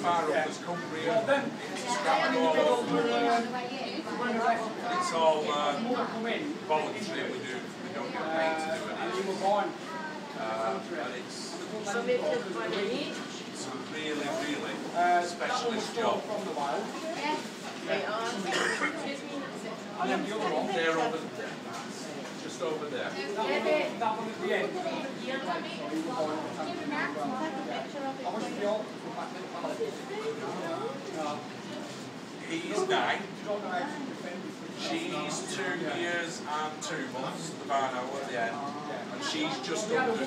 far up as Cumbria, into Stratford. It's all voluntary. We don't get paid to do anything. And it's a really, really specialist job. And then the other one, they're over there. Just over there. He's 9. She's 2 years and 2 months, the barn owl at the end. And she's just under 2.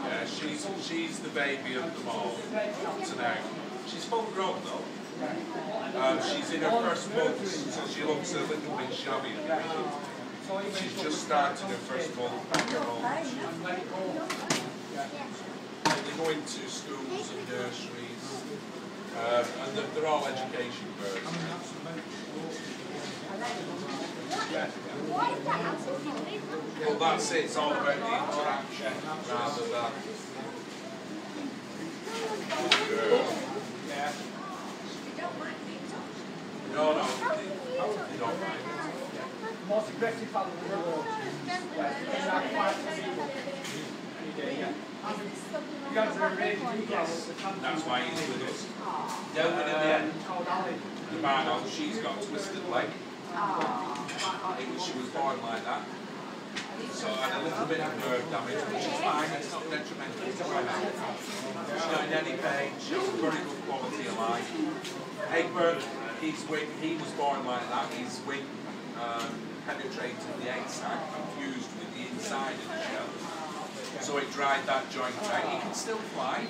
Yeah, she's the baby of them all today. She's full grown though. She's in her first month, so she looks a little bit shabby at the minute. She's just started her first month back at home. They go into schools and nurseries, and they're all education birds. Well, that's it. It's all about the interaction rather than. No, they don't mind. Most aggressive animal in the world. You guys are amazing. Yes, that's why he's with us. Delvin in the end, the barn owl, she's got a twisted leg. She was born like that. So and a little bit of nerve damage, which is fine, it's not detrimental to her health. She's not in any pain, she has a very good quality of life. Egbert, his wing, he was born like that, his wing penetrated the egg sac and fused with the inside of the shell. So it dried that joint out. He can still fly,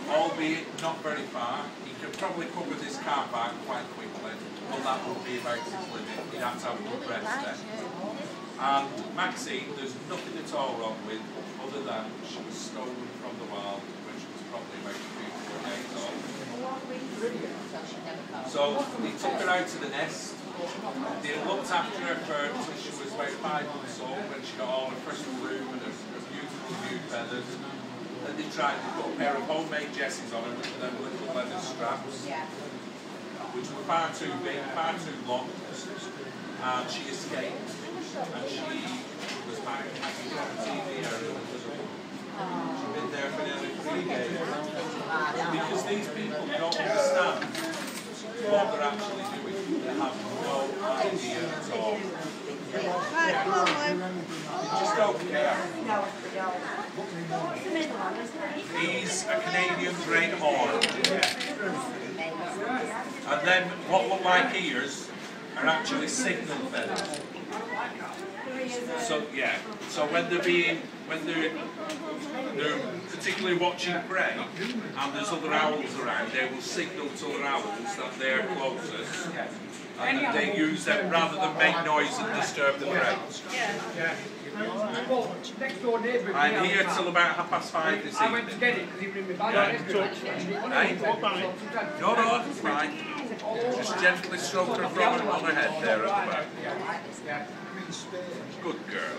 albeit not very far. He can probably cover this car park quite quickly, but that would be about his limit. He'd have to have a good rest then. And Maxine, there's nothing at all wrong with, other than she was stolen from the wild when she was probably about 3-4 days old. So they took her out to the nest. They looked after her until she was about 5 months old, when she got all her first bloom and her beautiful new feathers. Then they tried to put a pair of homemade jesses on her with them little leather straps, which were far too big, far too long, and she escaped. And she was back in the TV area because of she'd been there for nearly 3 days. Because these people don't understand what they're actually doing. They have no idea at all. They just don't care. He's a Canadian Great Horn. And then what look like ears are actually signal feathers. So yeah, so when they're particularly watching prey, and there's other owls around, they will signal to other owls that they're closest, and that they use them rather than make noise and disturb the prey. I'm here till about 5:30 this evening. I went to get it because he was in my bag. No, it's fine. Just gently stroke her from on her head there at the back. Good girl.